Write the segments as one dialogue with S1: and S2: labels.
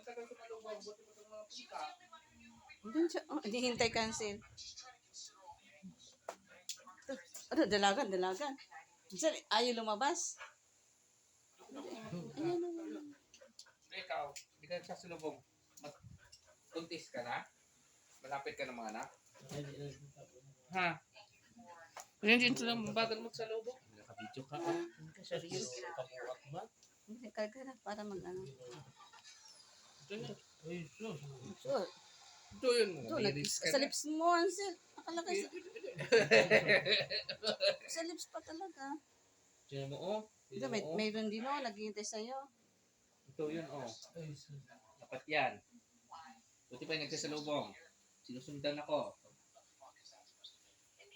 S1: Ang tagal ko malubog, buti mo itong mga pusa.
S2: Doon siya. Oh, hindi hintay cancel. Ito. Ano, dalagan, dalagan. Sir, ayaw lumabas. Ayan, ayan.
S1: Ikaw, hindi ka nagsasalubong. Buntis ka na? Malapit ka ng mga anak? Ha? Hindi lang bagal mo sa lubong.
S3: Nakabidyo ka.
S1: Serious?
S3: Kapuwak ba?
S2: Hindi, karga na para mag-ano.
S3: Ay, sus.
S2: Sure.
S1: Ito yun mo.
S2: Ito, sa lips mo, Ansel. Nakalagay sa... Sa lips pa talaga.
S1: Diyan mo, oh.
S2: Ito, mayroon din oh, naghihintay sa'yo.
S1: Ito yun, oh.
S3: Ay, sus.
S1: Dapat yan. Buti pa yung nagsasalubong. Sinusundan ako.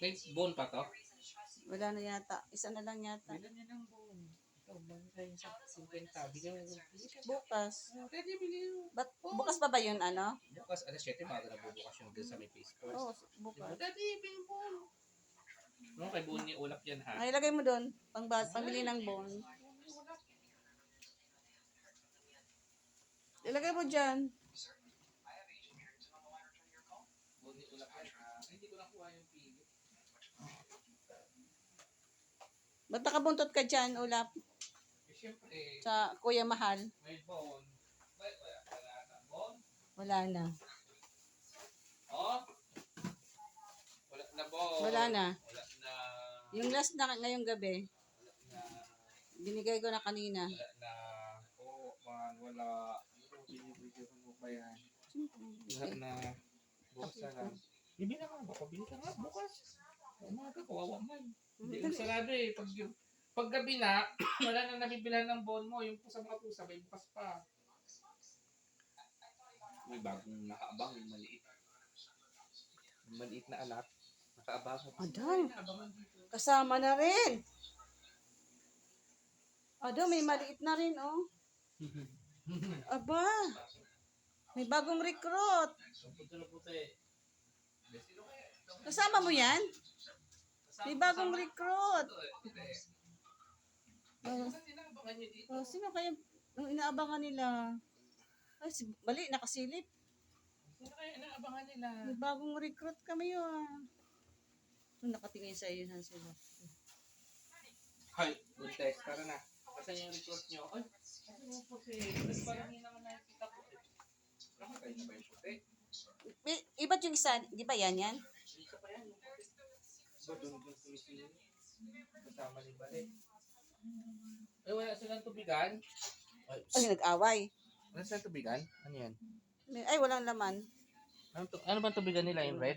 S1: May bone pa to?
S2: Wala na yata. Isa na lang yata.
S1: Bilan niya ng bone. Ikaw, bang kayo sa 50. Bigyan mo.
S2: Bukas.
S1: Pwede, bigyan mo.
S2: Bukas pa ba yun, ano?
S1: Bukas, alas 7, maaga na bubukas yung dun sa may face first.
S2: Oo, bukas.
S1: Daddy, bigyan mo. No, kay buon niya ulap yan, ha?
S2: Ay, ilagay mo doon. Pambili ng bone. Ilagay mo dyan.
S1: Buon niya ulap yan, ha? Ay, hindi ko nakuha yung pili.
S2: Ba't nakabuntot ka dyan, Ulap?
S1: Eh, syempre,
S2: Sa Kuya Mahal?
S1: may bone. Wala na. Bone?
S2: Wala na.
S1: Oh? Wala na bone.
S2: Wala na.
S1: Wala na.
S2: Yung last na ngayong gabi,
S1: Wala na.
S2: binigay ko na kanina.
S1: Wala na. Oo, man, wala. Binibigyan mo pa yan. Wala na. Bukas na lang. Bibili ka nga. Baka ka nga bukas. Umaga, kawawa man. Hindi ko sarado eh. Pag gabi na, wala na nabibilan ng bone mo. Yung sa mga pusa, may bukas pa. May bagong nakaabang, yung maliit. Yung maliit na anak. Nakaabang.
S2: Adan,
S1: Naabangan dito.
S2: kasama na rin. Ado, may maliit na rin, oh. Aba, may bagong recruit.
S3: Puti-puti.
S2: Kasama mo yan? May bagong recruit.
S1: Inaabangan niyo dito.
S2: Oh, sino kaya yung inaabangan nila? Ay, bali, nakasilip.
S1: Sino kaya inaabangan nila?
S2: May bagong recruit kami yun. Nakatingin sa iyo, Hansel.
S1: Hi, good test. Tara na. Kasi yung report nyo. Ay, kasi yung puti. Mas parang hindi naman nakikita ko. Nakakay na ba yung puti?
S2: Iba't yung isa, di ba yan?
S1: Isa pa yan. Yung puti. Ba, doon tumisingin. Kasama ni Bale. Ay, wala silang tubigan.
S2: Ay, nag-away.
S1: Wala silang tubigan? Ano yan?
S2: Ay, walang laman.
S1: Ano bang tubigan nila? Yung red?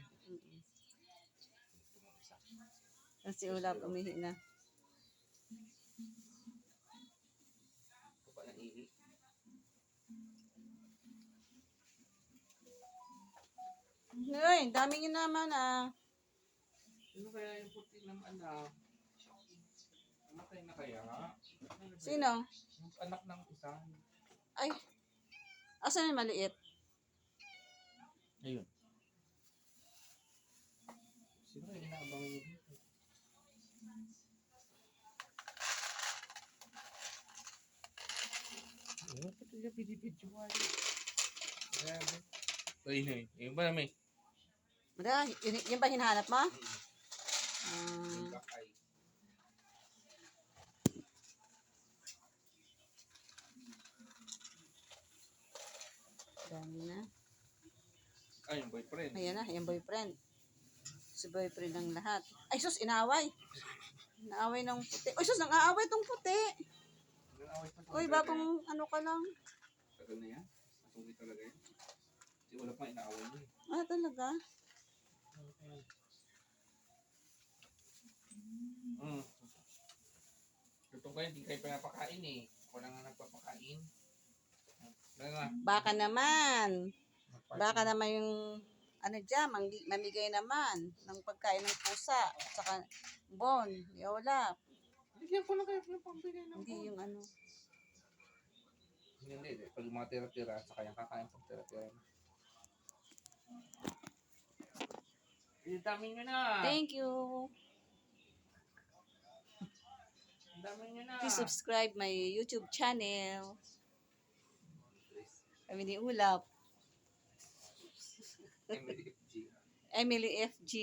S2: Kasi Ulap, umihi na.
S1: Ito pa ng ihi.
S2: Ay, dami nyo naman, ah.
S1: Sino kaya yung puti ng anak? Namatay na kaya?
S2: Sino?
S1: Yung anak ng isa.
S2: Ay, asan yung maliit?
S1: Ayun. Sino kaya inaabangan niyo dito? Ano pa ito yung pinipidyoan? Grabe. Uy, yun ba namin?
S2: Mada, yun ba hinahanap mo?
S1: Yung black eye.
S2: Dami na.
S1: Ay, yung boyfriend.
S2: Ayan na, yung boyfriend. Si boyfriend ng lahat. Ay, sus, inaway. Inaaway ng puti. Ay, sus, nang-aaway tong puti. Uy, bagong ano ka lang.
S1: Tagal na yan. Masungit talaga yan. Kasi wala pa inaaway niya.
S2: Ah, talaga?
S1: Lutong kayo, hindi kayo pinapakain eh. Ako na nga nagpapakain. Dahil na.
S2: Baka naman. Baka naman yung ano dyan, mamigay naman ng pagkain ng pusa. At saka bon, yola.
S1: Bigyan ko lang kayo ng pambigay ng
S2: Hindi yung ano.
S1: Hindi. Pag yung mga tira-tira, saka yung kakain pag tira-tira. Ang dami nyo na.
S2: Thank you.
S1: Ang dami nyo na.
S2: Please subscribe my YouTube channel. Kami ni Ulap.
S1: Emily FG.
S2: Emily FG.